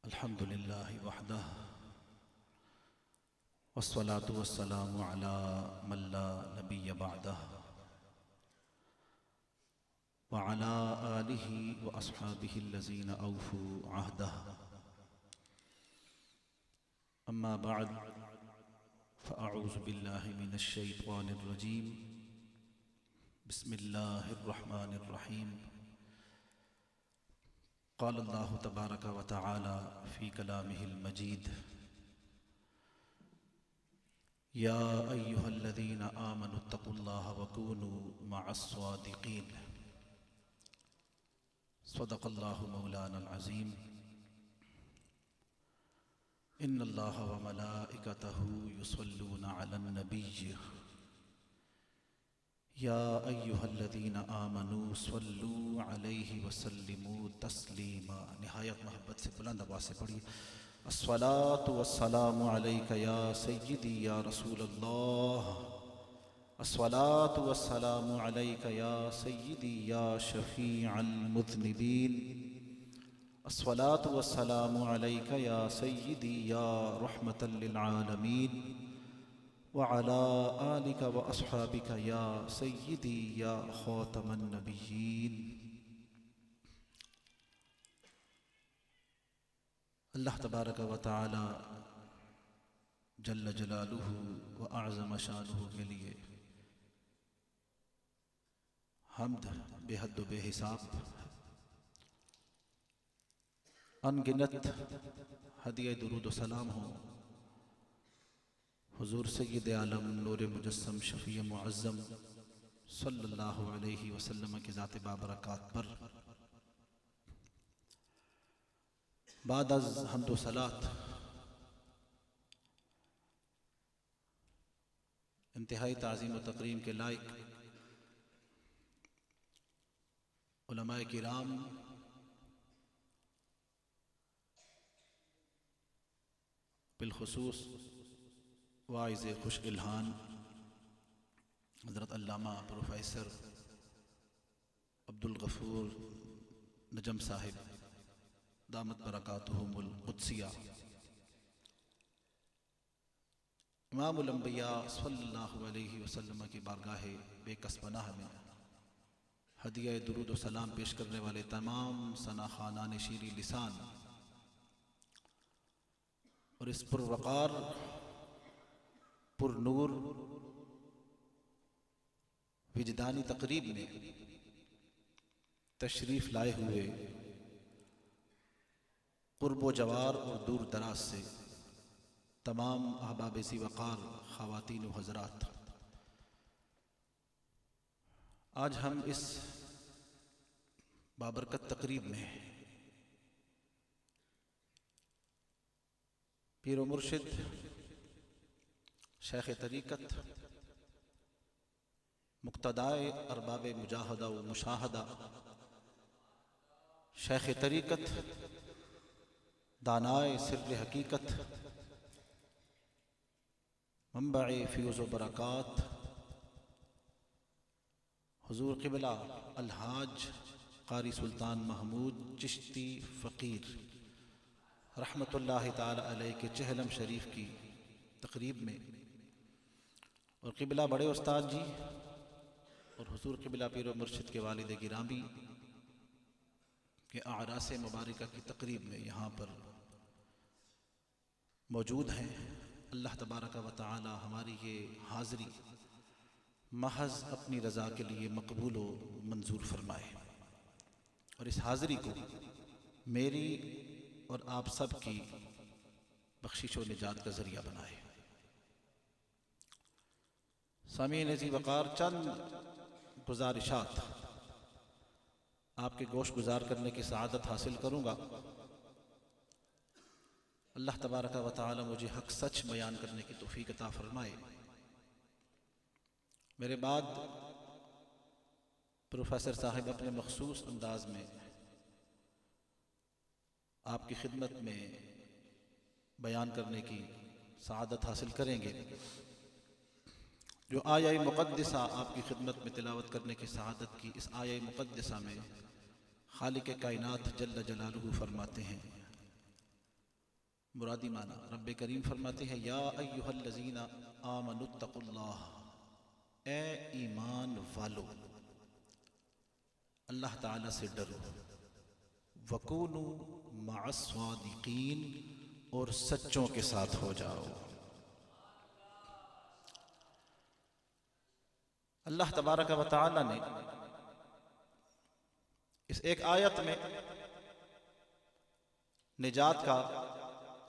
الحمد لله وحده والصلاة والسلام على من لا نبي بعده وعلى آله وأصحابه الذين أوفوا عهده. أما بعد فأعوذ بالله من الشيطان الرجيم. بسم الله الرحمن الرحيم. قال الله تبارك وتعالى في كلامه المجيد: يا أيها الذين آمنوا اتقوا الله وكونوا مع الصادقين. صدق الله مولانا العظيم. إن الله وملائكته يصلون على النبي يا أيها الذين آمنوا صلوا عليه وسلموا تسلیما. نہایت محبت سے بلند آواز سے پڑھیے: الصلاة والسلام عليك يا سيدي يا رسول الله. الصلاة والسلام عليك يا سيدي يا شفيع المذنبين. الصلاة والسلام عليك يا سيدي يا رحمة للعالمين. وعلى آلك وأصحابك يا سيدي يا خاتم النبيين. اللہ تبارک و تعالی جل جلالہ و اعظم شانہ کے لیے حمد بے حد و بے حساب، ان گنت ہدیہ درود و سلام ہو حضور سید عالم نور مجسم شفیع معظم صلی اللہ علیہ وسلم کی ذات بابرکات پر. بعد از حمد و صلاۃ انتہائی تعظیم و تکریم کے لائق علماء کرام، بالخصوص واعظ خوش الحان حضرت علامہ پروفیسر عبدالغفور نجم صاحب دامت برکاتہم القدسیہ، امام الانبیاء صلی اللہ علیہ وسلم کی بارگاہ بے کس پناہ میں ہدیہ درود و سلام پیش کرنے والے تمام ثنا خوانان شیریں لسان اور اس پروقار پر نور وجدانی تقریب میں تشریف لائے ہوئے قرب و جوار اور دور دراز سے تمام احباب ذی وقار خواتین و حضرات، آج ہم اس بابرکت تقریب میں پیر و مرشد، شیخ طریقت، مقتدائے ارباب مجاہدہ و مشاہدہ، شیخ طریقت، دانائے سر حقیقت، منبع فیوز و برکات، حضور قبلہ الحاج قاری سلطان محمود چشتی فقیر رحمۃ اللہ تعالی علیہ کے چہلم شریف کی تقریب میں، اور قبلہ بڑے استاد جی اور حضور قبلہ پیر و مرشد کے والد گرامی کے اعراس مبارکہ کی تقریب میں یہاں پر موجود ہیں. اللہ تبارک و تعالی ہماری یہ حاضری محض اپنی رضا کے لیے مقبول و منظور فرمائے، اور اس حاضری کو میری اور آپ سب کی بخشش و نجات کا ذریعہ بنائے. سامعین ذی وقار، چند گزارشات آپ کے گوش گزار کرنے کی سعادت حاصل کروں گا. اللہ تبارک و تعالی مجھے حق سچ بیان کرنے کی توفیق عطا فرمائے. میرے بعد پروفیسر صاحب اپنے مخصوص انداز میں آپ کی خدمت میں بیان کرنے کی سعادت حاصل کریں گے. جو آیہ مقدسہ آپ کی خدمت میں تلاوت کرنے کی سعادت کی، اس آیہ مقدسہ میں خالق کائنات جل جلالہ فرماتے ہیں: مرادی معنی رب کریم فرماتے ہیں یا ایھا الذین آمنوا اتقوا اللہ، اے ایمان والو اللہ تعالیٰ سے ڈرو، وکونوا مع الصادقین، اور سچوں کے ساتھ ہو جاؤ۔ اللہ تبارک و تعالیٰ نے اس ایک آیت میں نجات کا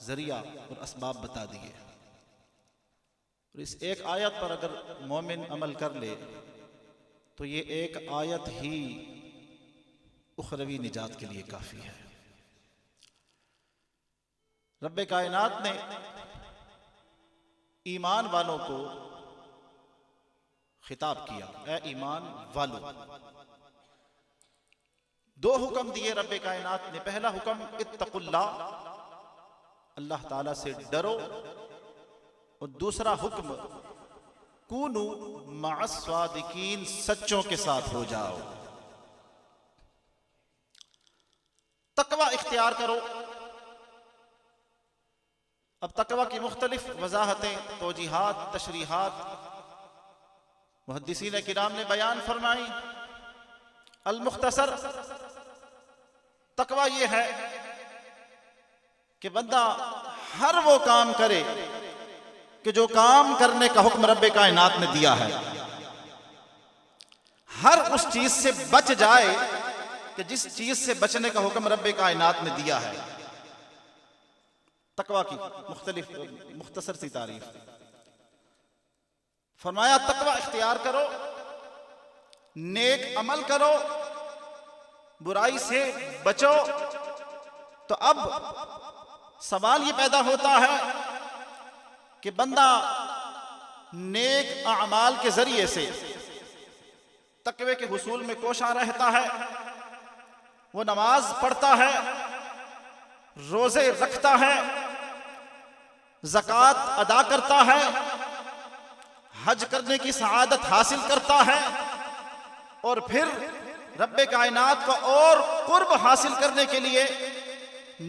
ذریعہ اور اسباب بتا دیے، اور اس ایک آیت پر اگر مومن عمل کر لے تو یہ ایک آیت ہی اخروی نجات کے لیے کافی ہے۔ رب کائنات نے ایمان والوں کو خطاب کیا، اے ایمان والو۔ دو حکم دیے رب کائنات نے، پہلا حکم اتقوا اللہ، اللہ تعالیٰ سے ڈرو، اور دوسرا حکم کونوا مع الصادقین، سچوں کے ساتھ ہو جاؤ، تقوی اختیار کرو۔ اب تقوی کی مختلف وضاحتیں، توجیحات، تشریحات محدثین کرام نے بیان فرمائی۔ المختصر تقوی یہ ہے کہ بندہ ہر وہ کام کرے کہ جو کام کرنے کا حکم رب کائنات نے دیا ہے، ہر اس چیز سے بچ جائے کہ جس چیز سے بچنے کا حکم رب کائنات نے دیا ہے۔ تقوی کی مختلف مختصر سی تعریف فرمایا، تقوی اختیار کرو، نیک عمل کرو، برائی سے بچو۔ تو اب سوال یہ پیدا ہوتا ہے کہ بندہ نیک اعمال کے ذریعے سے تقوی کے حصول میں کوشاں رہتا ہے، وہ نماز پڑھتا ہے، روزے رکھتا ہے، زکوٰۃ ادا کرتا ہے، حج کرنے کی سعادت حاصل کرتا ہے، اور پھر رب کائنات کو اور قرب حاصل کرنے کے لیے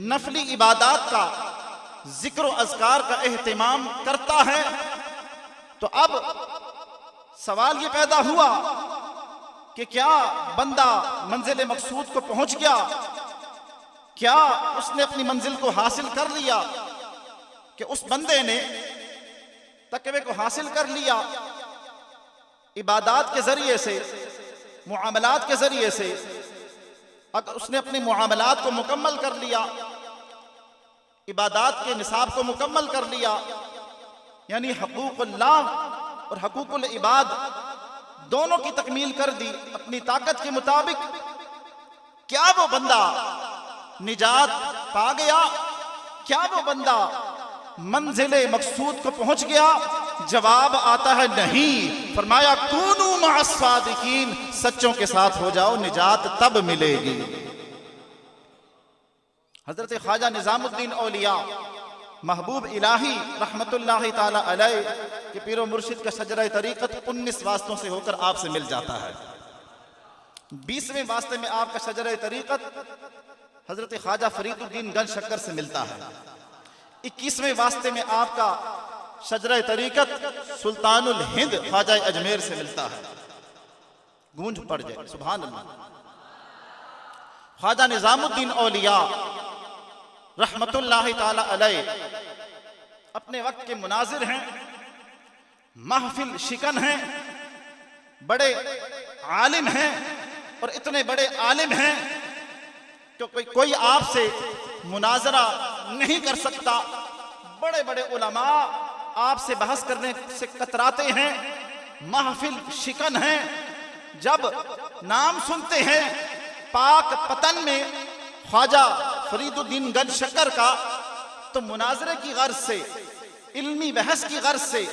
نفلی عبادات کا، ذکر و اذکار کا اہتمام کرتا ہے۔ تو اب سوال یہ پیدا ہوا کہ کیا بندہ منزل مقصود کو پہنچ گیا؟ کیا اس نے اپنی منزل کو حاصل کر لیا؟ کہ اس بندے نے تقوی کو حاصل کر لیا، عبادات کے ذریعے سے، معاملات کے ذریعے سے، اگر اس نے اپنے معاملات کو مکمل کر لیا، عبادات کے نصاب کو مکمل کر لیا، یعنی حقوق اللہ اور حقوق العباد دونوں کی تکمیل کر دی اپنی طاقت کے مطابق، کیا وہ بندہ نجات پا گیا؟ کیا وہ بندہ منزل مقصود کو پہنچ گیا؟ جواب آتا ہے نہیں۔ فرمایا کونوا مع الصادقین، سچوں کے ساتھ ہو جاؤ، نجات تب ملے گی۔ حضرت خواجہ نظام الدین اولیاء محبوب الہی رحمت اللہ تعالی علیہ کہ پیر و مرشد کا شجرہ طریقت 19 واسطوں سے ہو کر آپ سے مل جاتا ہے۔ 20ویں واسطے میں آپ کا شجرہ طریقت حضرت خواجہ فرید الدین گنج شکر سے ملتا ہے۔ 21ویں واسطے میں آپ کا شجرہ طریقت سلطان الہند خواجہ اجمیر سے ملتا ہے۔ گونج پڑ جائے سبحان اللہ۔ خواجہ نظام الدین اولیاء رحمت اللہ تعالی علیہ اپنے وقت کے مناظر ہیں، محفل شکن ہیں، بڑے عالم ہیں، اور اتنے بڑے عالم ہیں کہ کوئی آپ سے مناظرہ نہیں کر سکتا۔ بڑے بڑے علماء آپ سے بحث کرنے سے کتراتے ہیں، محفل شکن ہیں۔ جب نام سنتے ہیں پاک پتن میں خواجہ فرید الدین گنج شکر کا، تو مناظرے کی غرض سے، علمی بحث کی غرض سے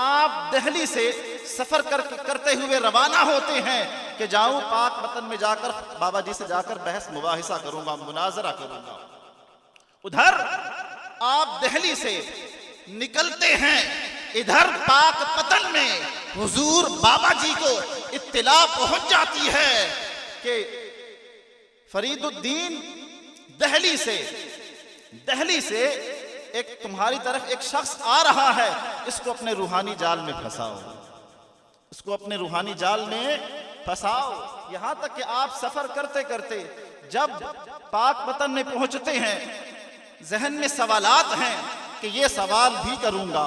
آپ دہلی سے سفر کرتے ہوئے روانہ ہوتے ہیں کہ جاؤں پاک پتن میں جا کر بابا جی سے جا کر بحث مباحثہ کروں گا، مناظرہ کروں گا۔ ادھر آپ دہلی سے نکلتے ہیں، ادھر پاک پتن میں حضور بابا جی کو اطلاع پہنچ جاتی ہے کہ فرید الدین دہلی سے ایک تمہاری طرف ایک شخص آ رہا ہے، اس کو اپنے روحانی جال میں پھنساؤ، اس کو اپنے روحانی جال میں پھنساؤ۔ یہاں تک کہ آپ سفر کرتے کرتے جب پاک وطن میں پہنچتے ہیں، ذہن میں سوالات ہیں کہ یہ سوال بھی کروں گا،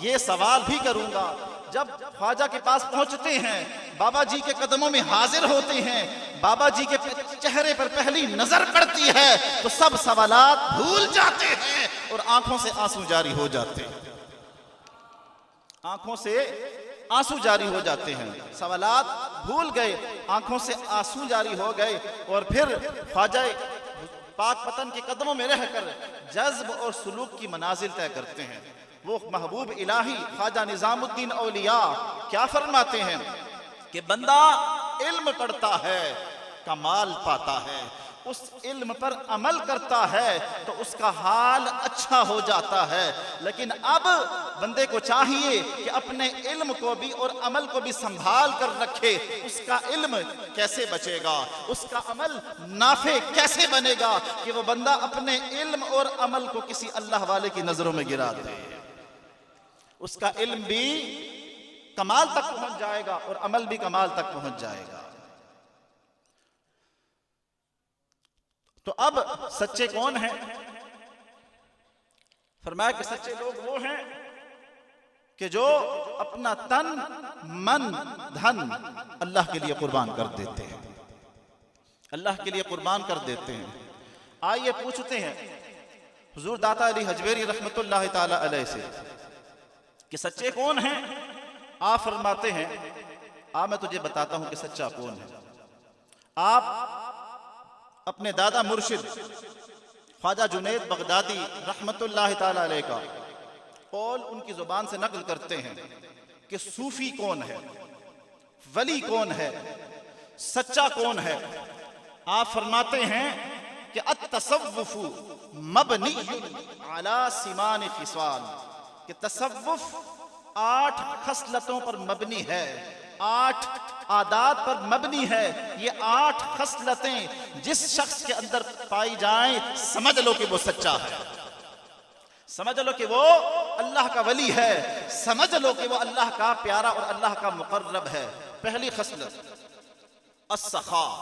یہ سوال بھی کروں گا۔ جب خواجہ کے پاس پہنچتے ہیں، بابا جی کے قدموں میں حاضر ہوتے ہیں، بابا جی کے چہرے پر پہلی نظر پڑتی ہے تو سب سوالات بھول جاتے ہیں اور آنکھوں سے آنسو جاری ہو جاتے ہیں، آنکھوں سے آنسو جاری ہو جاتے ہیں، سوالات بھول گئے، آنکھوں سے آنسو جاری ہو گئے، اور پھر خواجہ پاک وطن کے قدموں میں رہ کر جذب اور سلوک کی منازل طے کرتے ہیں۔ وہ محبوب الہی خواجہ نظام الدین اولیاء کیا فرماتے ہیں کہ بندہ علم پڑھتا ہے کمال پاتا ہے، اس علم پر عمل کرتا ہے تو اس کا حال اچھا ہو جاتا ہے۔ لیکن اب بندے کو چاہیے کہ اپنے علم کو بھی اور عمل کو بھی سنبھال کر رکھے۔ اس کا علم کیسے بچے گا، اس کا عمل نافع کیسے بنے گا کہ وہ بندہ اپنے علم اور عمل کو کسی اللہ والے کی نظروں میں گرا دے۔ اس کا علم بھی کمال تک پہنچ جائے گا اور عمل بھی کمال تک پہنچ جائے گا۔ تو اب سچے کون ہیں؟ فرمایا کہ سچے لوگ وہ ہیں کہ جو اپنا تن من دھن اللہ کے لیے قربان کر دیتے ہیں، اللہ کے لیے قربان کر دیتے ہیں۔ آئیے پوچھتے ہیں حضور داتا علی حجویری رحمت اللہ تعالی علیہ سے کہ سچے کون ہیں؟ آپ فرماتے ہیں، میں تجھے بتاتا ہوں کہ سچا کون ہے۔ آپ اپنے دادا مرشد خواجہ جنید بغدادی رحمت اللہ تعالی علیہ کا قول ان کی زبان سے نقل کرتے ہیں کہ صوفی کون ہے، ولی کون ہے، سچا کون ہے۔ آپ فرماتے ہیں کہ التصوف مبنی علی سمان خصال، کہ تصوف 8 خصلتوں پر مبنی ہے، 8 عادات پر مبنی ہے۔ یہ 8 خصلتیں جس شخص کے اندر پائی جائیں سمجھ لو کہ وہ سچا ہے، سمجھ لو کہ وہ اللہ کا ولی ہے، سمجھ لو کہ وہ اللہ کا پیارا اور اللہ کا مقرب ہے۔ پہلی خصلت السخاء،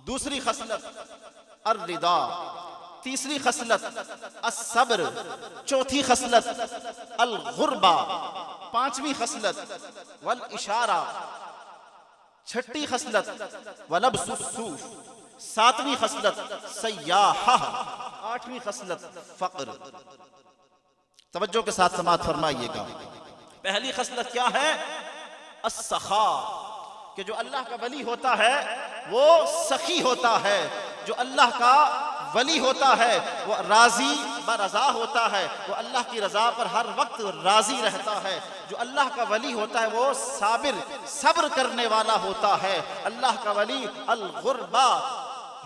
دوسری خصلت الرضا، تیسری خصلت الصبر، چوتھی خصلت الغربہ، پانچویں خصلت والاشارہ، چھٹی خصلت ولبس الصوف، ساتویں خصلت سیاحہ، آٹھویں خصلت فقر۔ توجہ کے ساتھ سماعت فرمائیے گا۔ پہلی خصلت کیا ہے؟ السخاء، کہ جو اللہ کا ولی ہوتا ہے وہ سخی ہوتا ہے، جو اللہ کا ولی ہوتا ہے وہ راضی برضا ہوتا ہے، وہ اللہ کی رضا پر ہر وقت راضی رہتا ہے۔ جو اللہ کا ولی ہوتا ہے وہ صبر کرنے والا ہوتا ہے۔ اللہ کا ولی الغربہ،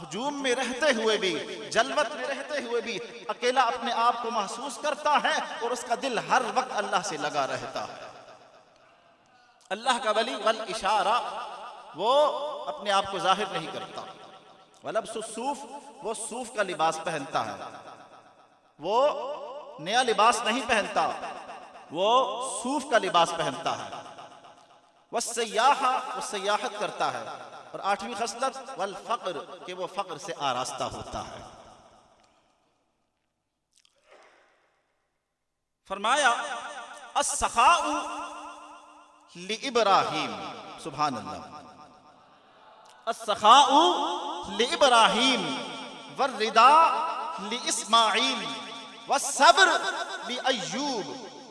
ہجوم میں رہتے ہوئے بھی، جلوت میں رہتے ہوئے بھی اکیلا اپنے آپ کو محسوس کرتا ہے اور اس کا دل ہر وقت اللہ سے لگا رہتا ہے۔ اللہ کا ولی والاشارہ، وہ اپنے آپ کو ظاہر نہیں کرتا۔ ولبس الصوف، وہ صوف کا لباس پہنتا ہے، وہ نیا لباس نہیں پہنتا، وہ صوف کا لباس پہنتا ہے۔ والسیاحہ، وہ سیاحت کرتا ہے۔ اور آٹھویں خصلت والفقر، کہ وہ فقر سے آراستہ ہوتا ہے۔ فرمایا السخاء لابراہیم، سبحان اللہ، السخاء لابراہیم والرضا لاسماعیل والصبر لایوب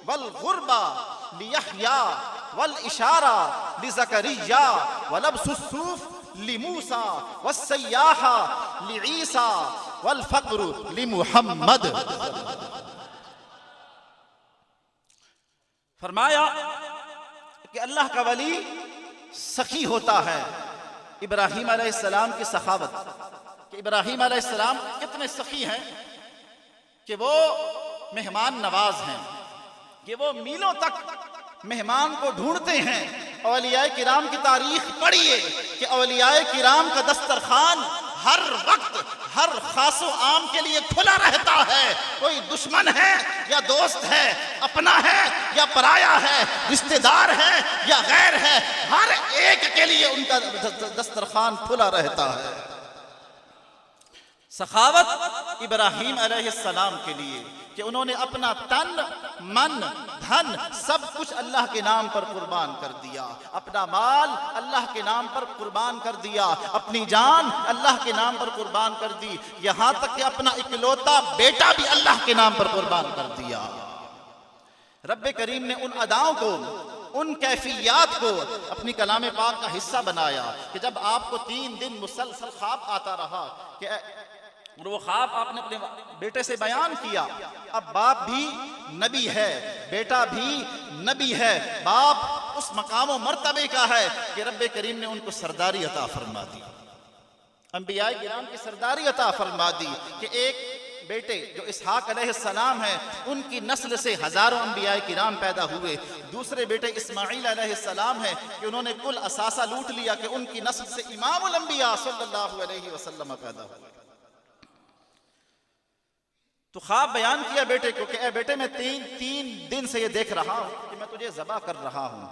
والغربہ لیحییٰ والاشارہ لزکریا ولبس الصوف لموسیٰ والسیاحہ لعیسیٰ والفقر لمحمد۔ فرمایا کہ اللہ کا ولی سخی ہوتا ہے۔ ابراہیم علیہ السلام کی سخاوت، کہ ابراہیم علیہ السلام کتنے سخی ہیں کہ وہ مہمان نواز ہیں، کہ وہ میلوں تک مہمان کو ڈھونڈتے ہیں۔ اولیاء کرام کی تاریخ پڑھیے کہ اولیاء کرام کا دسترخوان ہر وقت ہر خاص و عام کے لیے کھلا رہتا ہے۔ کوئی دشمن ہے یا دوست ہے، اپنا ہے یا پرایا ہے، رشتہ دار ہے یا غیر ہے، ہر ایک کے لیے ان کا دسترخوان کھلا رہتا ہے۔ سخاوت ابراہیم علیہ السلام کے لیے کہ انہوں نے اپنا تن، من، دھن سب کچھ اللہ کے نام پر قربان کر دیا، اپنا مال اللہ کے نام پر قربان کر دیا، اپنی جان اللہ کے نام پر قربان کر دی، یہاں تک کہ اپنا اکلوتا بیٹا بھی اللہ کے نام پر قربان کر دیا۔ رب کریم نے ان اداؤں کو، ان کیفیات کو اپنی کلام پاک کا حصہ بنایا کہ جب آپ کو 3 دن مسلسل خواب آتا رہا کہ اور وہ خواب آپ نے اپنے بیٹے سے بیان کیا، اب باپ بھی نبی ہے، بیٹا بھی نبی ہے، باپ اس مقام و مرتبے کا ہے کہ رب کریم نے ان کو سرداری عطا فرما دی، انبیاء کرام کی سرداری عطا فرما دی کہ ایک بیٹے جو اسحاق علیہ السلام ہیں ان کی نسل سے ہزاروں انبیاء کرام پیدا ہوئے، دوسرے بیٹے اسماعیل علیہ السلام ہیں کہ انہوں نے کل اثاثہ لوٹ لیا کہ ان کی نسل سے امام الانبیاء صلی اللہ علیہ وسلم پیدا ہوئے۔ تو خواب بیان کیا بیٹے کو کہ اے بیٹے میں تین دن سے یہ دیکھ رہا ہوں کہ میں تجھے ذبح کر رہا ہوں۔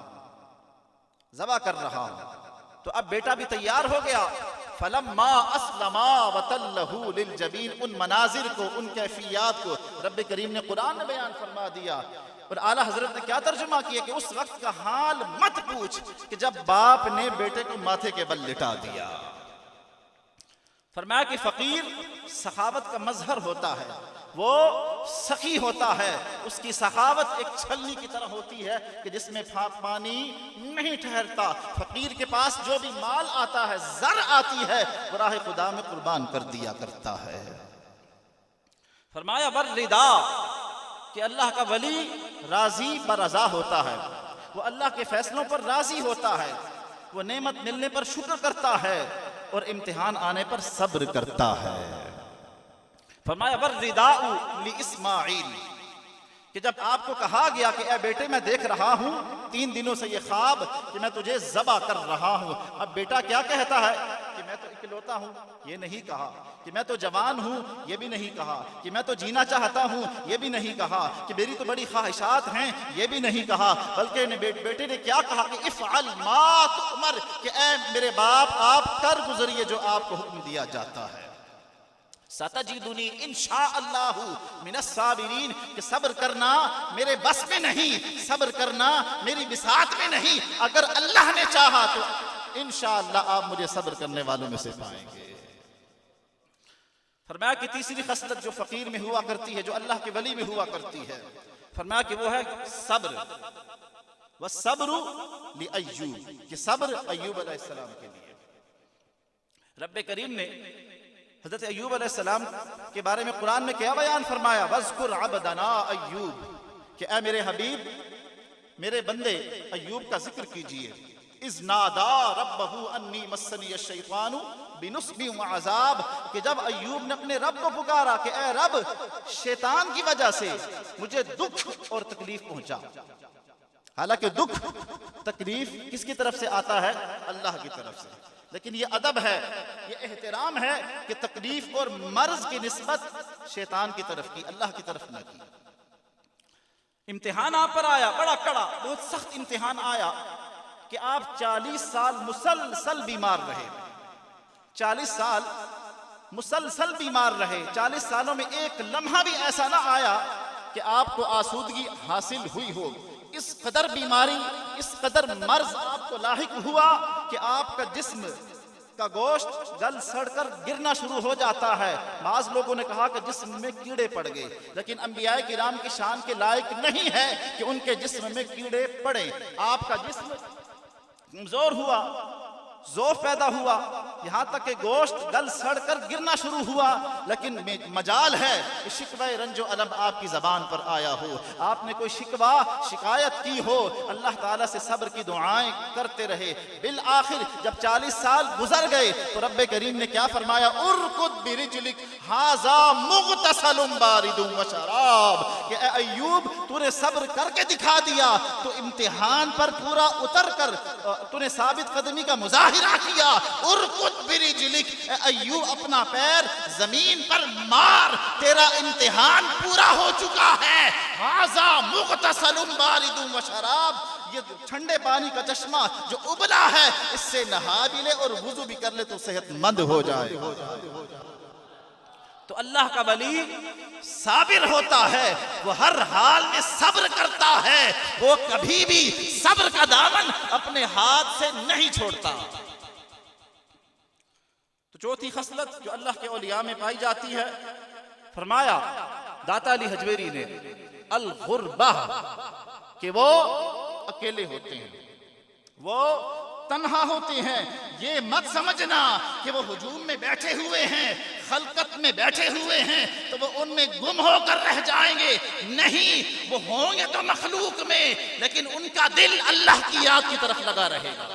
تو اب بیٹا بھی تیار ہو گیا۔ فَلَمَّا أَسْلَمَا وَتَلَّهُ لِلْجَبِينِ، ان مناظر کو، ان کیفیات کو رب کریم نے قرآن میں بیان فرما دیا۔ اور اعلیٰ حضرت نے کیا ترجمہ کیا کہ اس وقت کا حال مت پوچھ کہ جب باپ نے بیٹے کو ماتھے کے بل لٹا دیا۔ فرمایا کہ فقیر سخاوت کا مظہر ہوتا ہے، وہ سخی ہوتا ہے، اس کی سخاوت ایک چھلنی کی طرح ہوتی ہے کہ جس میں پانی نہیں ٹھہرتا۔ فقیر کے پاس جو بھی مال آتا ہے، زر آتی ہے، وہ راہ خدا میں قربان کر دیا کرتا ہے۔ فرمایا والرضا کہ اللہ کا ولی راضی برضا ہوتا ہے، وہ اللہ کے فیصلوں پر راضی ہوتا ہے، وہ نعمت ملنے پر شکر کرتا ہے اور امتحان آنے پر صبر کرتا ہے۔ فرمایا والرداء لاسماعیل کہ جب آپ کو کہا گیا کہ اے بیٹے میں دیکھ رہا ہوں 3 دنوں سے یہ خواب کہ میں تجھے ذبح کر رہا ہوں، اب بیٹا کیا کہتا ہے کہ میں تو اکلوتا ہوں، یہ نہیں کہا کہ میں تو جوان ہوں، یہ بھی نہیں کہا کہ میں تو جینا چاہتا ہوں، یہ بھی نہیں کہا کہ میری تو بڑی خواہشات ہیں، یہ بھی نہیں کہا، بلکہ بیٹے نے کیا کہا کہ افعل ما تؤمر کہ اے میرے باپ آپ کر گزریے جو آپ کو حکم دیا جاتا ہے۔ ستجدنی انشاءاللہ من الصابرین کہ صبر کرنا میرے بس میں نہیں، صبر کرنا میری بساط میں نہیں، اگر اللہ نے چاہا تو انشاءاللہ آپ مجھے صبر کرنے والوں میں سے پائیں گے۔ فرمایا کہ تیسری خصلت جو فقیر میں ہوا کرتی ہے، جو اللہ کے ولی میں ہوا کرتی ہے، فرمایا کہ وہ ہے صبر۔ والصبر لأیوب کہ صبر ایوب علیہ السلام کے لیے رب کریم نے حضرت ایوب علیہ السلام کے بارے میں قرآن میں کیا بیان فرمایا؟ وَاذْكُرْ عَبْدَنَا ایوب کہ اے میرے حبیب میرے بندے ایوب کا ذکر کیجئے۔ اِذْ نَادَا رَبَّهُ أَنِّي مَسَّنِيَ الشَّيْطَانُ بِنُصْبٍ وَعَذَابٍ کہ جب ایوب نے اپنے رب کو پکارا کہ اے رب شیطان کی وجہ سے مجھے دکھ اور تکلیف پہنچا۔ حالانکہ دکھ تکلیف کس کی طرف سے آتا ہے؟ اللہ کی طرف سے، لیکن یہ ادب ہے، یہ احترام ہے کہ تکلیف اور مرض کی نسبت شیطان کی طرف کی، اللہ کی طرف نہ کی۔ امتحان آپ پر آیا، بڑا کڑا بہت سخت امتحان آیا کہ آپ 40 سال مسلسل بیمار رہے، 40 سال مسلسل بیمار رہے، 40 سالوں میں ایک لمحہ بھی ایسا نہ آیا کہ آپ کو آسودگی حاصل ہوئی ہو۔ اس قدر بیماری، اس قدر مرض آپ کو لاحق ہوا کہ آپ کا جسم کا گوشت گل سڑ کر گرنا شروع ہو جاتا ہے۔ بعض لوگوں نے کہا کہ جسم میں کیڑے پڑ گئے، لیکن انبیاء کرام کی شان کے لائق نہیں ہے کہ ان کے جسم میں کیڑے پڑیں۔ آپ کا جسم کمزور ہوا، ضعف پیدا ہوا، یہاں تک کہ گوشت گل سڑ کر گرنا شروع ہوا، لیکن مجال ہے کہ شکوہ رنج و علم آپ کی زبان پر آیا ہو، آپ نے کوئی شکوہ شکایت کی ہو، اللہ تعالیٰ سے صبر کی دعائیں کرتے رہے۔ بالآخر جب 40 سال گزر گئے تو رب کریم نے کیا فرمایا؟ ارکض برجلک ھذا مغتسل بارد وشراب کہ اے ایوب تو نے صبر کر کے دکھا دیا، تو امتحان پر پورا اتر کر تو نے ثابت قدمی کا مظاہرہ کیا۔ ارکض برجلک، اے ایوب اپنا پیر زمین پر مار، تیرا امتحان پورا ہو چکا ہے۔ ھذا مغتسل بارد و شراب، یہ ٹھنڈے پانی کا چشمہ جو ابلا ہے، اس سے نہا بھی لے اور وضو بھی کر لے تو صحت مند ہو جائے۔ تو اللہ کا ولی صابر ہوتا ہے، وہ ہر حال میں صبر کرتا ہے، وہ کبھی بھی صبر کا دامن اپنے ہاتھ سے نہیں چھوڑتا۔ تو چوتھی خصلت جو اللہ کے اولیاء میں پائی جاتی ہے، فرمایا داتا علی حجویری نے، الغربہ، کہ وہ اکیلے ہوتے ہیں، وہ تنہا ہوتے ہیں۔ یہ مت سمجھنا کہ وہ ہجوم میں بیٹھے ہوئے ہیں، خلقت میں بیٹھے ہوئے ہیں تو وہ ان میں گم ہو کر رہ جائیں گے، نہیں، وہ ہوں گے تو مخلوق میں، لیکن ان کا دل اللہ کی یاد کی طرف لگا رہے گا،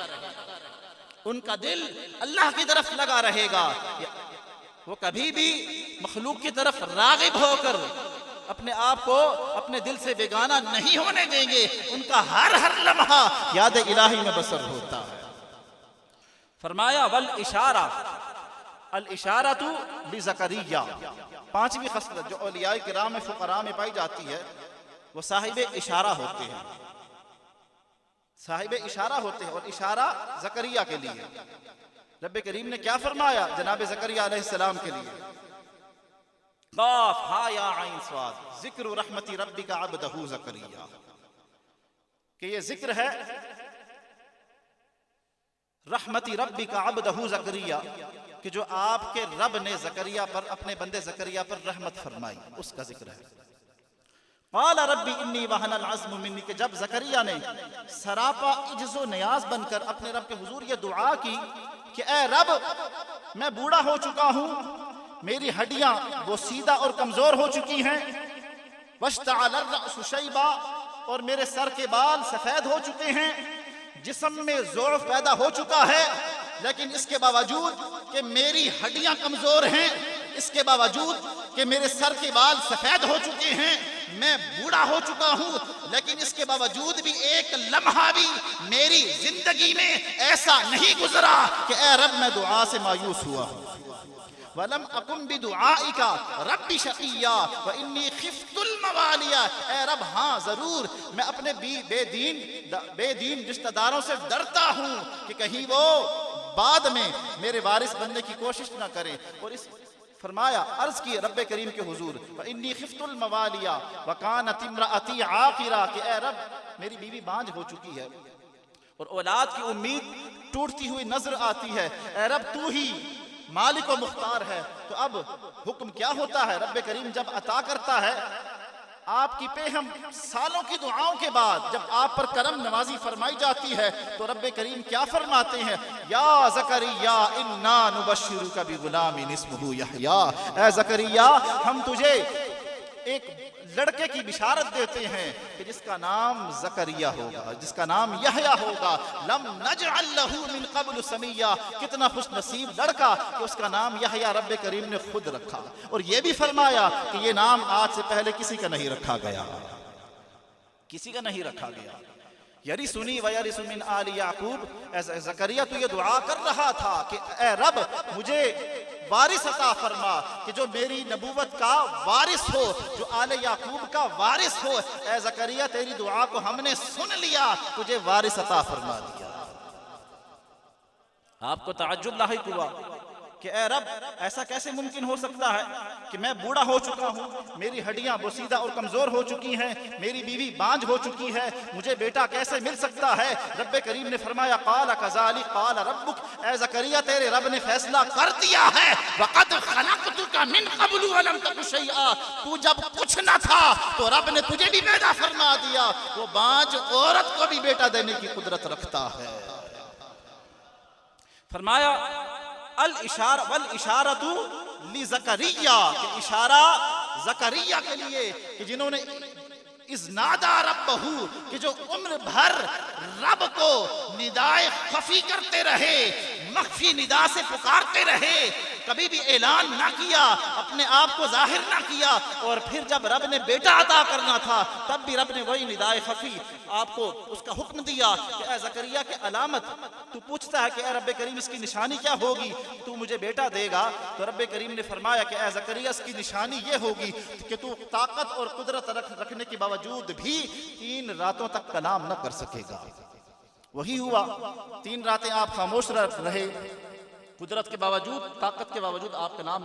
ان کا دل اللہ کی طرف لگا رہے گا۔ وہ کبھی بھی مخلوق کی طرف راغب ہو کر اپنے آپ کو اپنے دل سے بیگانہ نہیں ہونے دیں گے، ان کا ہر لمحہ یاد الہی میں بسر ہوتا ہے۔ فرمایا والاشارہ، الاشارۃ لزکریا، پانچویں خصلت جو اولیاء کرام میں فقراء میں پائی جاتی ہے، وہ صاحب اشارہ ہوتے ہیں، صاحب اشارہ ہوتے ہیں، اور اشارہ زکریا کے لیے رب کریم نے کیا فرمایا جناب زکریا علیہ السلام کے لیے؟ قاف ہا یا عین صاد، ذکر رحمت ربک عبدہ زکریا، کہ یہ ذکر ہے رحمت ربک عبدہ زکریا، کہ جو آپ کے رب نے زکریا پر، اپنے بندے زکریا پر رحمت فرمائی، اس کا ذکر ہے۔ قال ربی انی وہن العظم منی، کہ جب زکریا نے سراپا عجز و نیاز بن کر اپنے رب کے حضور یہ دعا کی کہ اے رب میں بوڑھا ہو چکا ہوں، میری ہڈیاں بوسیدہ اور کمزور ہو چکی ہیں، واشتعل الرأس شیبا، اور میرے سر کے بال سفید ہو چکے ہیں، جسم میں ضعف پیدا ہو چکا ہے، لیکن اس کے باوجود کہ میری ہڈیاں کمزور ہیں، اس کے باوجود کہ میرے سر کے بال سفید ہو چکے ہیں، میں بوڑھا ہو چکا ہوں، لیکن اس کے باوجود بھی ایک لمحہ بھی میری زندگی میں ایسا نہیں گزرا کہ اے رب میں دعا سے مایوس ہوا ہوں۔ وَلَمْ أَكُمْ بِدُعَائِكَ رَبِّ شَقِيًّا وَإِنِّي خِفْتُ الْمَوَالِيَ، اے رب ہاں ضرور میں اپنے بے دین رشتہ داروں سے ڈرتا ہوں کہ کہیں وہ بعد میں میرے وارث بننے کی کوشش نہ کریں۔ اور اس فرمایا، عرض کی رب کریم کے حضور، وَإِنِّي خِفْتُ الْمَوَالِيَ وَكَانَتِ امْرَأَتِي عَاقِرًا، کہ اے رب میری بیوی بانجھ ہو چکی ہے اور اولاد کی امید ٹوٹتی ہوئی نظر آتی ہے، اے رب تو ہی مالک و مختار ہے، تو اب حکم کیا ہوتا ہے؟ رب کریم جب عطا کرتا ہے، آپ کی پہ ہم سالوں کی دعاؤں کے بعد جب آپ پر کرم نوازی فرمائی جاتی ہے تو رب کریم کیا فرماتے ہیں؟ یا زکریا انا نبشرک بغلام اسمہ یحییٰ، اے زکریا ہم تجھے ایک لڑکے کی بشارت دیتے ہیں کہ جس کا نام زکریا ہوگا، جس کا نام یحییٰ ہوگا، لم نجعل لہ من قبل سمیہ، کتنا خوش نصیب لڑکا کہ اس کا نام یحییٰ رب کریم نے خود رکھا، اور یہ بھی فرمایا کہ یہ نام آج سے پہلے کسی کا نہیں رکھا گیا، کسی کا نہیں رکھا گیا۔ یرثنی ویرث من آل یعقوب، زکریا تو یہ دعا کر رہا تھا کہ اے رب مجھے وارث عطا فرما، کہ جو میری نبوت کا وارث ہو، جو آل یعقوب کا وارث ہو۔ اے زکریا تیری دعا کو ہم نے سن لیا، تجھے وارث عطا فرما دیا۔ آپ کو تعجب لاحق ہوا کہ اے رب ایسا کیسے ممکن ہو سکتا ہے کہ میں بوڑھا ہو چکا ہوں، میری ہڈیاں بوسیدہ اور کمزور ہو چکی ہیں، میری بیوی بانجھ ہو چکی ہے، مجھے بیٹا کیسے مل سکتا ہے؟ رب کریم نے فرمایا قال کذالک قال ربک، اے زکریا تیرے رب نے فیصلہ کر دیا ہے، وقد خلقتک من قبل ولم تک شیئا، تو جب کچھ نہ تھا تو رب نے تجھے بھی پیدا فرما دیا۔ وہ بانجھ عورت کو بھی بیٹا دینے کی قدرت رکھتا ہے۔ فرمایا والاشارۃ لزکریا، کہ اشارہ زکریا کے لیے کہ جنہوں نے اذ نادا ربہ، کہ جو عمر بھر رب کو ندائے خفی کرتے رہے، مخفی ندا سے پکارتے رہے، کبھی بھی اعلان نہ کیا، اپنے آپ کو ظاہر نہ کیا، اور پھر جب رب نے بیٹا عطا کرنا تھا تب بھی رب نے وہی ندائے خفی آپ کو اس کا حکم دیا کہ اے زکریا کہ علامت، تو پوچھتا ہے کہ اے رب کریم اس کی نشانی کیا ہوگی، تو مجھے بیٹا دے گا، تو رب کریم نے فرمایا کہ اے زکریا اس کی نشانی یہ ہوگی کہ تو طاقت اور قدرت رکھنے کے باوجود بھی 3 راتوں تک کلام نہ کر سکے گا۔ وہی ہوا، 3 راتیں آپ خاموش رہے، قدرت کے باوجود، طاقت کے باوجود آپ کلام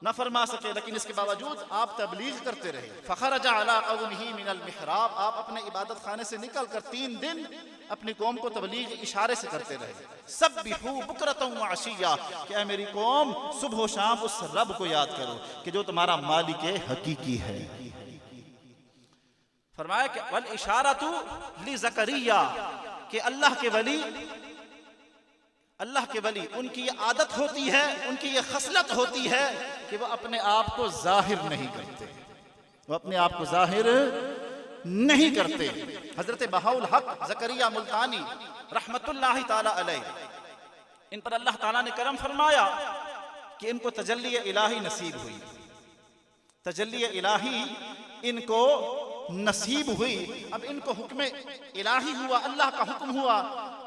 نہ فرما سکے، لیکن اس کے باوجود آپ تبلیغ کرتے رہے۔ فخرج علی قومہ من المحراب، آپ اپنے عبادت خانے سے نکل کر 3 دن اپنی قوم کو تبلیغ اشارے سے کرتے رہے۔ سبحوا بکرۃ وعشیہ، کہ اے میری قوم صبح و شام اس رب کو یاد کرو کہ جو تمہارا مالک حقیقی ہے۔ فرمایا کہ والاشارۃ لزکریا، کہ اللہ کے ولی ان کی یہ عادت ہوتی ہے، ان کی یہ خصلت ہوتی ہے کہ وہ اپنے آپ کو ظاہر نہیں کرتے، وہ اپنے آپ کو ظاہر نہیں کرتے۔ حضرت بہاءالحق زکریا ملتانی رحمت اللہ تعالی علیہ، ان پر اللہ تعالیٰ نے کرم فرمایا کہ ان کو تجلی الہی نصیب ہوئی، تجلی الہی ان کو نصیب ہوئی۔ اب ان کو حکم الہی ہوا، اللہ کا حکم ہوا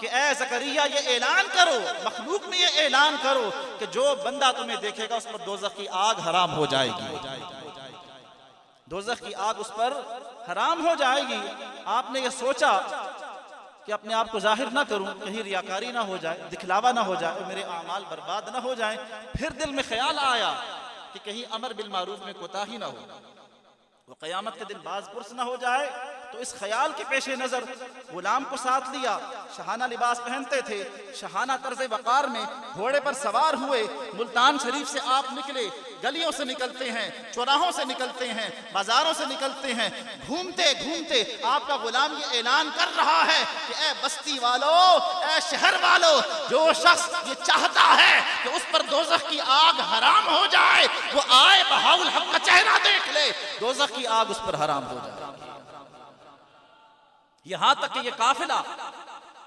کہ اے زکریا یہ اعلان کرو، مخلوق میں یہ اعلان کرو کہ جو بندہ تمہیں دیکھے گا اس پر دوزخ کی آگ حرام ہو جائے گی، دوزخ کی آگ اس پر حرام ہو جائے گی۔ آپ نے یہ سوچا کہ اپنے آپ کو ظاہر نہ کروں، کہیں ریاکاری نہ ہو جائے، دکھلاوا نہ ہو جائے، میرے اعمال برباد نہ ہو جائیں۔ پھر دل میں خیال آیا کہ کہیں امر بالمعروف میں کوتاہی نہ ہو، وہ قیامت کے دن باز پرس نہ ہو جائے۔ تو اس خیال کے پیش نظر غلام کو ساتھ لیا، شاہانہ لباس پہنتے تھے، شاہانہ طرز وقار میں گھوڑے پر سوار ہوئے، ملتان شریف سے آپ نکلے، گلیوں سے نکلتے ہیں، چوراہوں سے نکلتے ہیں، بازاروں سے نکلتے ہیں، گھومتے گھومتے آپ کا غلام یہ اعلان کر رہا ہے کہ اے بستی والو، اے شہر والو، جو شخص یہ چاہتا ہے کہ اس پر دوزخ کی آگ حرام ہو جائے وہ آئے بہاءالحق کا چہرہ دیکھ لے، دوزخ کی آگ اس پر حرام ہو جائے۔ یہاں تک کہ یہ قافلہ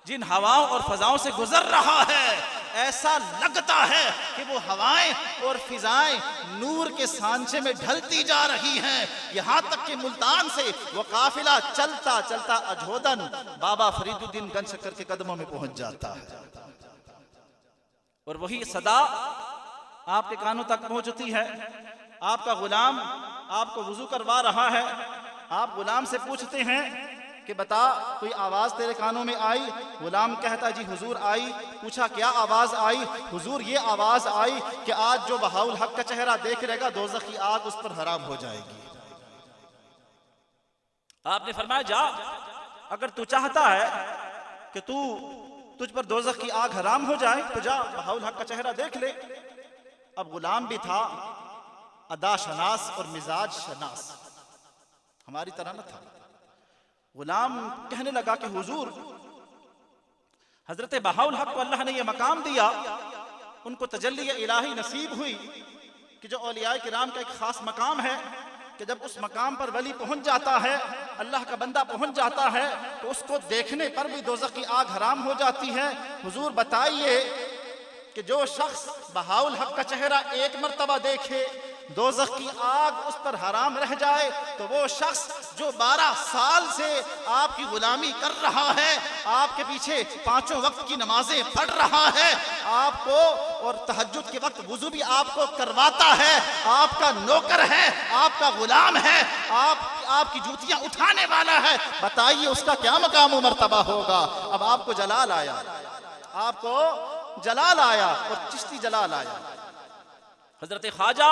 جن ہواؤں اور فضاؤں سے گزر رہا ہے، ایسا لگتا ہے کہ وہ ہوائیں اور فضائیں نور کے سانچے میں ڈھلتی جا رہی ہیں۔ یہاں تک کہ ملتان سے وہ قافلہ چلتا چلتا اجودن بابا فرید الدین گنج شکر کے قدموں میں پہنچ جاتا ہے، اور وہی صدا آپ کے کانوں تک پہنچتی ہے۔ آپ کا غلام آپ کو وضو کروا رہا ہے، آپ غلام سے پوچھتے ہیں کہ بتا کوئی آواز تیرے کانوں میں آئی؟ غلام کہتا جی حضور آئی۔ پوچھا کیا آواز آئی؟ حضور یہ آواز آئی کہ آج جو بہاءالحق کا چہرہ دیکھ رہے گا دوزخ کی آگ اس پر حرام ہو جائے گی۔ آپ نے فرمایا جا، اگر تو چاہتا ہے کہ تجھ پر دوزخ کی آگ حرام ہو جائے تو جا بہاءالحق کا چہرہ دیکھ لے۔ اب غلام بھی تھا ادا شناس اور مزاج شناس، ہماری طرح نہ تھا۔ غلام کہنے لگا کہ حضور حضرت بہاءالحق کو اللہ نے یہ مقام دیا، ان کو تجلی الہی نصیب ہوئی کہ جو اولیاء کرام کا ایک خاص مقام ہے کہ جب اس مقام پر ولی پہنچ جاتا ہے، اللہ کا بندہ پہنچ جاتا ہے تو اس کو دیکھنے پر بھی دوزخ کی آگ حرام ہو جاتی ہے۔ حضور بتائیے کہ جو شخص بہاءالحق کا چہرہ ایک مرتبہ دیکھے دوزخ کی آگ اس پر حرام رہ جائے تو وہ شخص جو 12 سال سے آپ کی غلامی کر رہا ہے، آپ کے پیچھے 5 وقت کی نمازیں پڑھ رہا ہے، آپ کو اور تہجد کے وقت وضو بھی آپ کو کرواتا ہے، آپ کا نوکر ہے، آپ کا غلام ہے، آپ کی جوتیاں اٹھانے والا ہے، بتائیے اس کا کیا مقام و مرتبہ ہوگا؟ اب آپ کو جلال آیا، آپ کو جلال آیا اور چشتی جلال آیا۔ حضرت خواجہ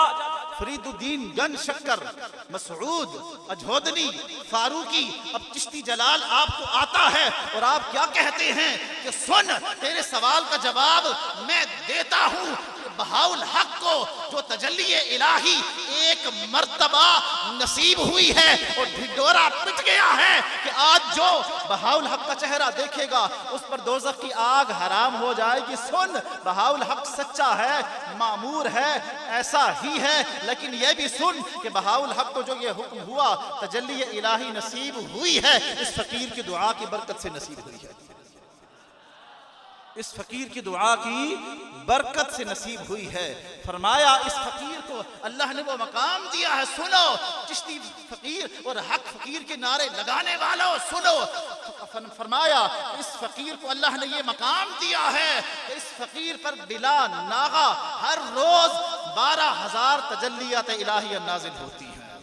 فرید الدین گنج شکر مسعود اجودنی فاروقی، اب چشتی جلال آپ کو آتا ہے اور آپ کیا کہتے ہیں کہ سن تیرے سوال کا جواب میں دیتا ہوں۔ بہاءالحق کو جو تجلی الہی ایک مرتبہ نصیب ہوئی ہے اور ڈھڈورا پٹ گیا ہے کہ آج جو بہاءالحق کا چہرہ دیکھے گا اس پر دوزخ کی آگ حرام ہو جائے گی۔ سن بہاءالحق سچا ہے، معمور ہے، ایسا ہی ہے، لیکن یہ بھی سن کہ بہاءالحق کو جو یہ حکم ہوا تجلی الہی نصیب ہوئی ہے، اس فقیر کی دعا کی برکت سے نصیب ہوئی ہے۔ اس فقیر کی دعا کی برکت سے نصیب ہوئی ہے۔ فرمایا اس فقیر کو اللہ نے وہ مقام دیا ہے، سنو چشتی فقیر اور حق فقیر کے نعرے لگانے والوں سنو۔ فرمایا اس فقیر کو اللہ نے یہ مقام دیا ہے کہ اس فقیر پر بلا ناغہ ہر روز 12,000 تجلیات الہیہ نازل ہوتی ہیں،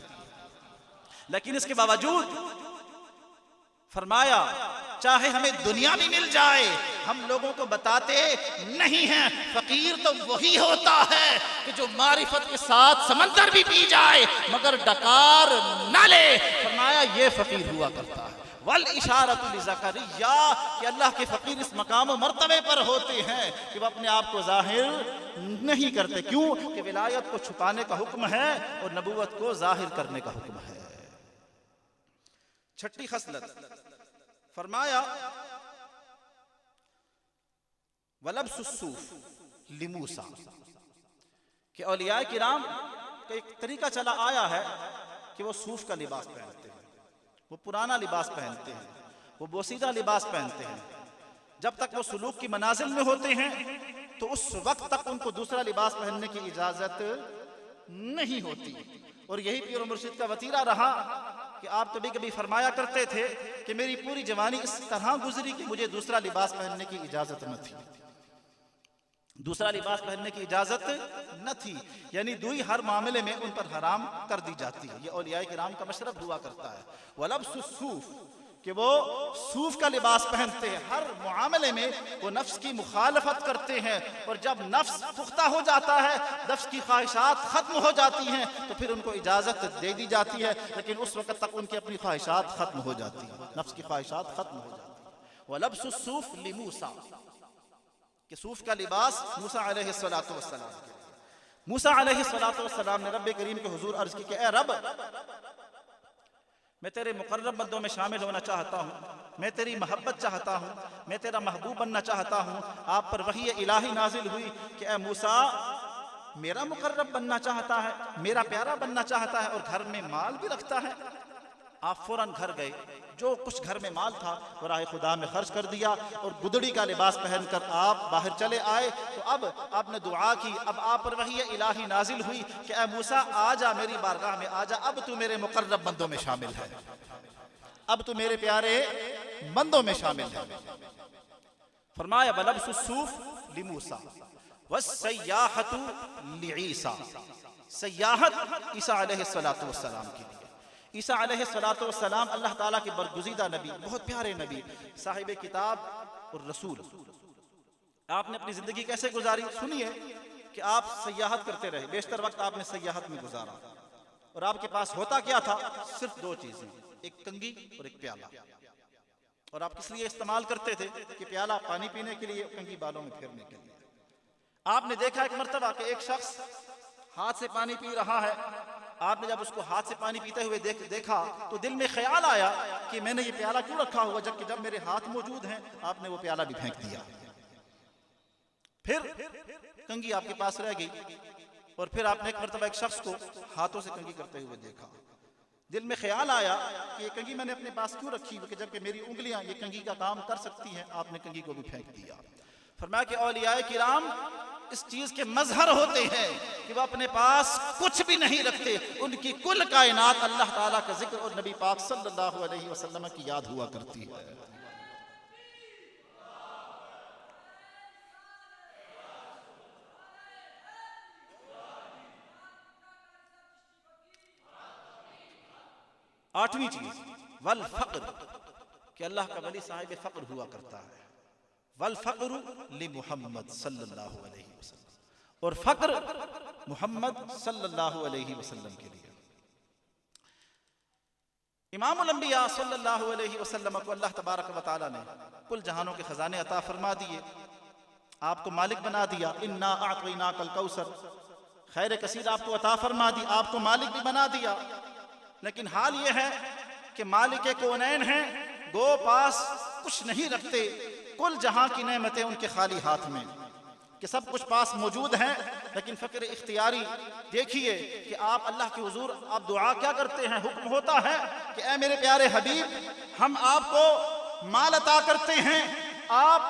لیکن اس کے باوجود فرمایا چاہے ہمیں دنیا بھی مل جائے ہم لوگوں کو بتاتے نہیں ہیں۔ فقیر تو وہی ہوتا ہے کہ جو معرفت کے ساتھ سمندر بھی پی جائے مگر ڈکار نہ لے۔ فرمایا یہ فقیر ہوا کرتا ہے۔ والاشارۃ لزکریا کہ اللہ کے فقیر اس مقام و مرتبے پر ہوتے ہیں کہ وہ اپنے آپ کو ظاہر نہیں کرتے، کیوں کہ ولایت کو چھپانے کا حکم ہے اور نبوت کو ظاہر کرنے کا حکم ہے۔ چھٹی خصلت فرمایا وَلَبْسُ الصُّوفِ لِمُوسَىٰ کہ اولیاء کرام کا ایک طریقہ چلا آیا ہے کہ وہ صوف کا لباس پہنتے ہیں، وہ پرانا لباس پہنتے ہیں، وہ بوسیدہ لباس پہنتے ہیں۔ جب تک وہ سلوک کی منازل میں ہوتے ہیں تو اس وقت تک ان کو دوسرا لباس پہننے کی اجازت نہیں ہوتی، اور یہی پیر و مرشد کا وتیرہ رہا کہ آپ کبھی کبھی فرمایا کرتے تھے کہ میری پوری جوانی اس طرح گزری کہ مجھے دوسرا لباس پہننے کی اجازت نہ تھی، دوسرا لباس پہننے کی اجازت نہ تھی، یعنی دوئی ہر معاملے میں ان پر حرام کر دی جاتی ہے۔ یہ اولیاء کرام کا مشرب ہوا کرتا ہے۔ وَلَبْسُ الصُّوفِ کہ وہ صوف کا لباس پہنتے ہیں، ہر معاملے میں وہ نفس کی مخالفت کرتے ہیں، اور جب نفس پختہ ہو جاتا ہے، نفس کی خواہشات ختم ہو جاتی ہیں تو پھر ان کو اجازت دے دی جاتی ہے، لیکن اس وقت تک ان کی اپنی خواہشات ختم ہو جاتی ہیں، نفس کی خواہشات ختم ہو جاتی ہیں۔ وَلَبْسُ الصُّوفِ لِمُوسَىٰ کہ صوف کا لباس موسیٰ علیہ السلام موسیٰ علیہ السلام نے رب کریم کے حضور عرض کی کہ اے رب، میں تیرے مقرب بندوں میں شامل ہونا چاہتا ہوں، میں تیری محبت چاہتا ہوں، میں تیرا محبوب بننا چاہتا ہوں۔ آپ پر وحی الہی نازل ہوئی کہ اے موسیٰ میرا مقرب بننا چاہتا ہے، میرا پیارا بننا چاہتا ہے اور گھر میں مال بھی رکھتا ہے۔ آپ فوراً گھر گئے، جو کچھ گھر میں مال تھا وہ راہ خدا میں خرچ کر دیا، اور گدڑی کا لباس پہن کر آپ باہر چلے آئے۔ تو اب آپ نے دعا کی، اب آپ پر وحی الہی نازل ہوئی کہ اے موسیٰ آ جا میری بارگاہ میں آ جا، اب تو میرے مقرب بندوں میں شامل ہے، اب تو میرے پیارے بندوں میں شامل ہے۔ فرمایا وَلَبْسُ الصُّوفِ لِمُوسَىٰ وَالسَّيَّاحَةُ لِعِیسَىٰ سیاحت عیسیٰ علیہ السلام کے لیے۔ عیسیٰ علیہ السلام اللہ تعالیٰ کے برگزیدہ نبی، بہت پیارے نبی، صاحب کتاب اور رسول۔ آپ نے اپنی زندگی کیسے گزاری؟ سنیے کہ آپ سیاحت کرتے رہے، بیشتر وقت آپ نے سیاحت میں گزارا، اور آپ کے پاس ہوتا کیا تھا؟ صرف دو چیزیں، ایک کنگھی اور ایک پیالہ۔ اور آپ کس لیے استعمال کرتے تھے؟ کہ پیالہ پانی پینے کے لیے، کنگھی بالوں میں پھیرنے کے لیے۔ آپ نے دیکھا ایک مرتبہ کہ ایک شخص ہاتھ سے پانی پی رہا ہے، آپ نے جب اس کو ہاتھ سے پانی پیتے ہوئے دیکھا تو دل میں خیال آیا کہ میں نے یہ پیالہ کیوں رکھا ہوا، جبکہ جب میرے ہاتھ موجود ہیں آپ نے وہ پیالہ بھی پھینک دیا۔ پھر کنگھی آپ کے پاس رہ گئی، اور پھر آپ نے ایک مرتبہ ایک شخص کو ہاتھوں سے کنگھی کرتے ہوئے دیکھا، دل میں خیال آیا کہ یہ کنگھی میں نے اپنے پاس کیوں رکھی کہ جبکہ میری انگلیاں یہ کنگھی کا کام کر سکتی ہیں، آپ نے کنگھی کو بھی پھینک دیا۔ فرمایا کہ اولیاء کرام اس چیز کے مظہر ہوتے ہیں کہ وہ اپنے پاس کچھ بھی نہیں رکھتے، ان کی کل کائنات اللہ تعالیٰ کا ذکر اور نبی پاک صلی اللہ علیہ وسلم کی یاد ہوا کرتی ہے۔ آٹھویں چیز والفقر کہ اللہ کا ولی صاحب فقر ہوا کرتا ہے۔ والفقر لمحمد صلی اللہ علیہ وسلم، اور فقر محمد صلی اللہ علیہ وسلم کے لیے۔ امام الانبیاء صلی اللہ علیہ وسلم کو اللہ تبارک و تعالیٰ نے کل جہانوں کے خزانے عطا فرما دیے، آپ کو مالک بنا دیا۔ انا اعطیناک الکوثر، خیر کثیر آپ کو عطا فرما دی، آپ کو مالک بھی بنا دیا۔ لیکن حال یہ ہے کہ مالک کونین ہیں، گو پاس کچھ نہیں رکھتے، کل جہاں کی نعمتیں ان کے خالی ہاتھ میں، کہ سب کچھ پاس موجود ہیں لیکن فقر اختیاری۔ دیکھیے کہ آپ اللہ کے حضور آپ دعا کیا کرتے ہیں، حکم ہوتا ہے کہ اے میرے پیارے حبیب ہم آپ کو مال عطا کرتے ہیں، آپ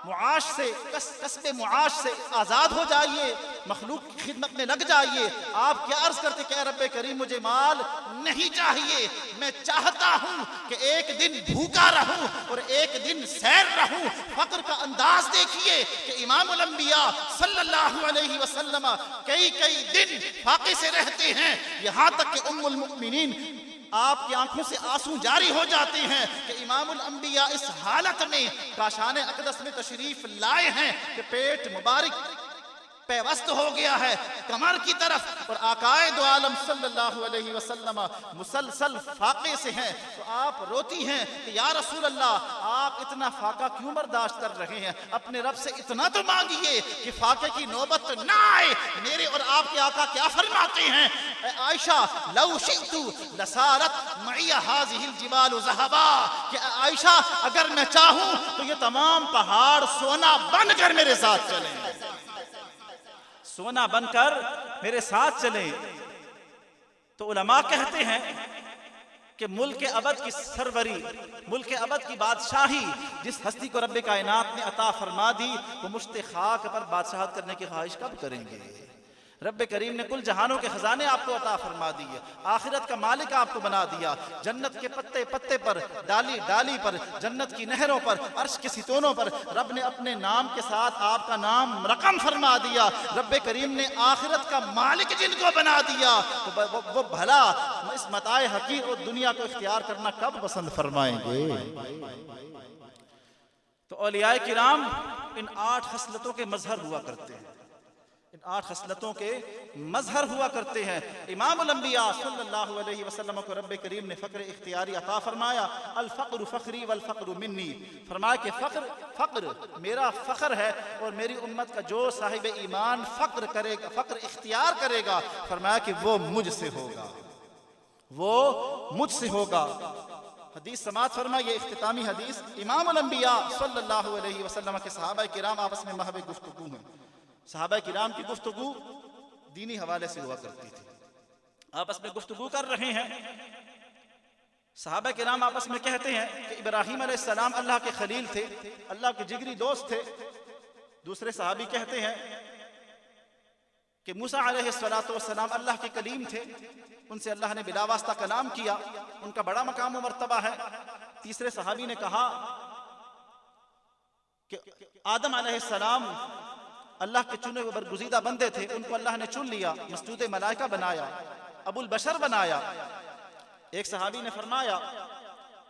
معاش سے کسب معاش سے آزاد ہو جائیے، مخلوق کی خدمت میں لگ جائیے۔ آپ کیا عرض کرتے کہ اے رب کریم مجھے مال نہیں چاہیے، میں چاہتا ہوں کہ ایک دن بھوکا رہوں اور ایک دن سیر رہوں۔ فقر کا انداز دیکھیے کہ امام الانبیاء صلی اللہ علیہ وسلم کئی دن فاقے سے رہتے ہیں، یہاں تک کہ ام المؤمنین آپ کی آنکھوں سے آنسو جاری ہو جاتے ہیں کہ امام الانبیاء اس حالت میں کاشان اقدس میں تشریف لائے ہیں کہ پیٹ مبارک پیوست ہو گیا ہے کمر کی طرف، اور آقائے دو عالم صلی اللہ علیہ وسلم مسلسل فاقے سے ہیں۔ تو آپ روتی ہیں کہ یا رسول اللہ آپ اتنا فاقہ کیوں برداشت کر رہے ہیں؟ اپنے رب سے اتنا تو مانگیے کہ فاقے کی نوبت نہ آئے۔ میرے اور آپ کے آقا کیا فرماتے ہیں؟ اے عائشہ لو شئت لسارت معی هذه الجبال ذهبا، کہ عائشہ اگر میں چاہوں تو یہ تمام پہاڑ سونا بن کر میرے ساتھ چلیں، سونا بن کر میرے ساتھ چلیں۔ تو علماء کہتے ہیں کہ ملک ابد کی سروری، ملک ابد کی بادشاہی جس ہستی کو رب کائنات نے عطا فرما دی، وہ مشت خاک پر بادشاہت کرنے کی خواہش کب کریں گے؟ رب کریم نے کل جہانوں کے خزانے آپ کو عطا فرما دیے، آخرت کا مالک آپ کو بنا دیا، جنت کے پتے پتے پر، ڈالی ڈالی پر، جنت کی نہروں پر، عرش کے ستونوں پر رب نے اپنے نام کے ساتھ آپ کا نام رقم فرما دیا۔ رب کریم نے آخرت کا مالک جن کو بنا دیا تو وہ بھلا اس متاع حقیر اور دنیا کو اختیار کرنا کب پسند فرمائیں گے؟ تو اولیاء کرام ان 8 خصلتوں کے مظہر ہوا کرتے ہیں، ان 8 خصلتوں کے مظہر ہوا کرتے ہیں۔ امام الانبیاء صلی اللہ علیہ وسلم کو رب کریم نے فقر اختیاری عطا فرمایا۔ الفقر فخری والفقر منی، فرمایا کہ فقر میرا فخر ہے اور میری امت کا جو صاحب ایمان فقر کرے گا، فقر اختیار کرے گا، فرمایا کہ وہ مجھ سے ہوگا، وہ مجھ سے ہوگا۔ حدیث سماعت فرمائے، یہ اختتامی حدیث امام الانبیاء صلی اللہ علیہ وسلم کے صحابہ کرام آپس میں محو گفتگو ہیں۔ صحابہ کرام کی گفتگو دینی حوالے سے ہوا کرتی تھی، آپس میں گفتگو کر رہے ہیں۔ صحابہ کرام آپس میں کہتے ہیں کہ ابراہیم علیہ السلام اللہ کے خلیل تھے، اللہ کے جگری دوست تھے۔ دوسرے صحابی کہتے ہیں کہ موسیٰ علیہ السلام اللہ کے کلیم تھے، ان سے اللہ نے بلا واسطہ کلام کیا، ان کا بڑا مقام و مرتبہ ہے۔ تیسرے صحابی نے کہا کہ آدم علیہ السلام اللہ کے چنے ہوئے برگزیدہ بندے تھے، ان کو اللہ نے چن لیا، مسجود ملائکہ بنایا، ابو البشر بنایا۔ ایک صحابی نے فرمایا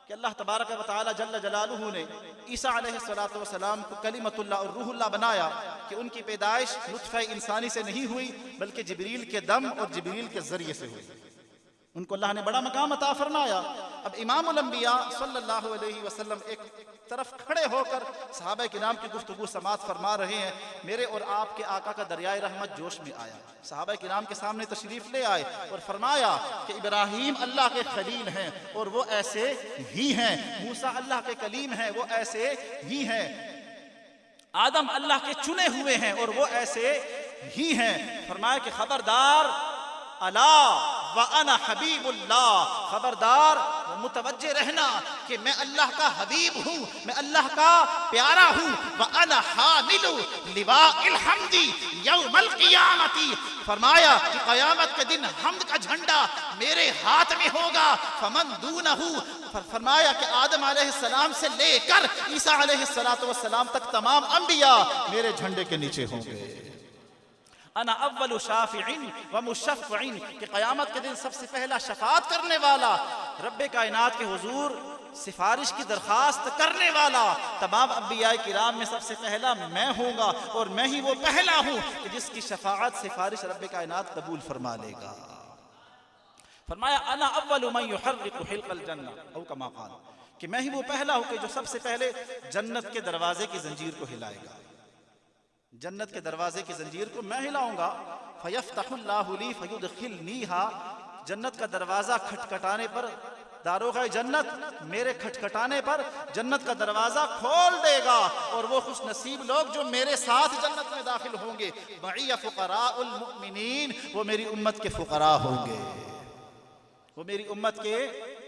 کہ اللہ تبارک و تعالی جل جلالہ نے عیسیٰ علیہ السلام کو کلمۃ اللہ اور روح اللہ بنایا کہ ان کی پیدائش نطفہ انسانی سے نہیں ہوئی بلکہ جبریل کے دم اور جبریل کے ذریعے سے ہوئی، ان کو اللہ نے بڑا مقام عطا فرمایا۔ اب امام الانبیاء صلی اللہ علیہ وسلم ایک طرف کھڑے ہو کر صحابہ کرام کی گفتگو سماعت فرما رہے ہیں۔ میرے اور آپ کے آقا کا دریائے رحمت جوش میں آیا، صحابہ کرام کے سامنے تشریف لے آئے اور فرمایا کہ ابراہیم اللہ کے خلیل ہیں اور وہ ایسے ہی ہیں، موسیٰ اللہ کے کلیم ہیں، وہ ایسے ہی ہیں، آدم اللہ کے چنے ہوئے ہیں اور وہ ایسے ہی ہیں۔ فرمایا کہ خبردار، الا وانا حبیب اللہ، خبردار متوجہ رہنا کہ میں اللہ کا حبیب ہوں، میں اللہ کا پیارا ہوں۔ وانا حامل لواء الحمد یوم القیامت، فرمایا کہ قیامت کے دن حمد کا جھنڈا میرے ہاتھ میں ہوگا۔ فمن دونہ، فرمایا کہ آدم علیہ السلام سے لے کر عیسیٰ علیہ السلام تک تمام انبیاء میرے جھنڈے کے نیچے ہوں گے۔ انا اول شافع و مشفع، کہ قیامت کے دن سب سے پہلا شفاعت کرنے والا، رب کائنات کے حضور سفارش کی درخواست کرنے والا، تمام انبیاء کرام میں سب سے پہلا میں ہوں گا اور میں ہی وہ پہلا ہوں کہ جس کی شفاعت سفارش رب کائنات قبول فرما لے گا۔ فرمایا انا اول من يحرق حلق الجنہ، او کما قال، کہ میں ہی وہ پہلا ہوں کہ جو سب سے پہلے جنت کے دروازے کی زنجیر کو ہلائے گا، جنت کے دروازے کی زنجیر کو میں ہلاؤں گا۔ فَيَفْتَحُ اللَّهُ لِي فَيُدْخِلْنِيهَا، جنت کا دروازہ کھٹکھٹانے پر، داروغہ جنت میرے کھٹکھٹانے پر جنت کا دروازہ کھول دے گا اور وہ خوش نصیب لوگ جو میرے ساتھ جنت میں داخل ہوں گے، مَعِيَ فُقَرَاءُ الْمُؤْمِنِينَ، وہ میری امت کے فقراء ہوں گے، وہ میری امت کے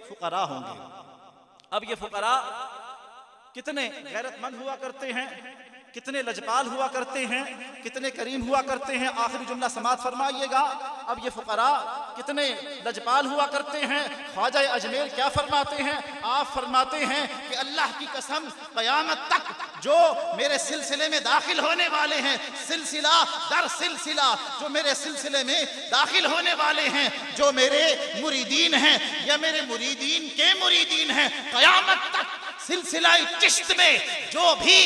فقراء ہوں گے۔ اب یہ فقراء کتنے غیرت مند ہوا کرتے ہیں؟ کتنے لجپال ہوا کرتے ہیں، کتنے کریم ہوا کرتے ہیں. آخری جملہ سماعت فرمائیے گا. اب یہ فقراء کتنے لجپال ہوا کرتے ہیں. خواجہ اجمیر کیا فرماتے ہیں؟ آپ فرماتے ہیں کہ اللہ کی قسم قیامت تک جو میرے سلسلے میں داخل ہونے والے ہیں، سلسلہ در سلسلہ جو میرے سلسلے میں داخل ہونے والے ہیں، جو میرے مریدین ہیں یا میرے مریدین کے مریدین ہیں، قیامت تک سلسلہ چشت میں جو بھی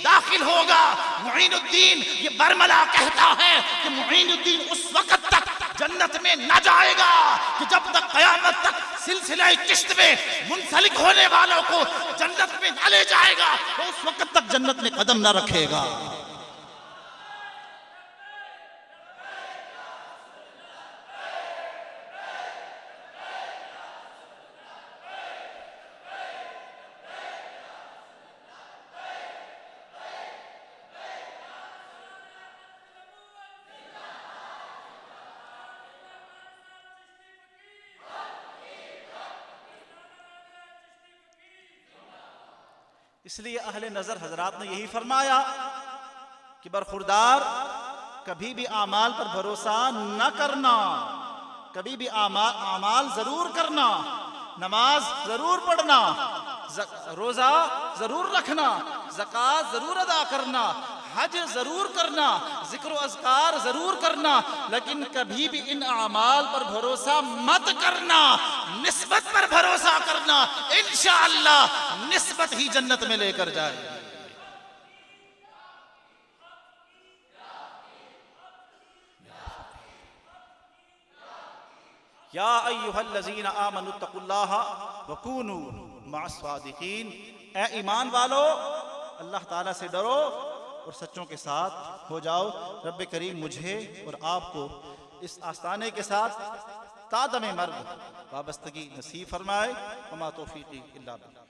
داخل ہوگا، معین الدین یہ برملا کہتا ہے کہ معین الدین اس وقت تک جنت میں نہ جائے گا کہ جب تک قیامت تک سلسلہ چشت میں منسلک ہونے والوں کو جنت میں نہ لے جائے گا، وہ اس وقت تک جنت میں قدم نہ رکھے گا. اس لیے اہل نظر حضرات نے یہی فرمایا کہ برخوردار کبھی بھی اعمال پر بھروسہ نہ کرنا، کبھی بھی اعمال ضرور کرنا، نماز ضرور پڑھنا، روزہ ضرور رکھنا، زکوٰۃ ضرور ادا کرنا، حج ضرور کرنا، ذکر و اذکار ضرور کرنا، لیکن کبھی بھی ان اعمال پر بھروسہ مت کرنا، نسبت پر بھروسہ کرنا. انشاءاللہ نسبت ہی جنت میں لے کر جائے. یا ایھا الذین آمنوا اتقوا اللہ وکونوا مع الصادقین. اے ایمان والو اللہ تعالیٰ سے ڈرو اور سچوں کے ساتھ ہو جاؤ. رب کریم مجھے اور آپ کو اس آستانے کے ساتھ تا دم مرگ وابستگی نصیب فرمائے. وما توفیقی الا باللہ.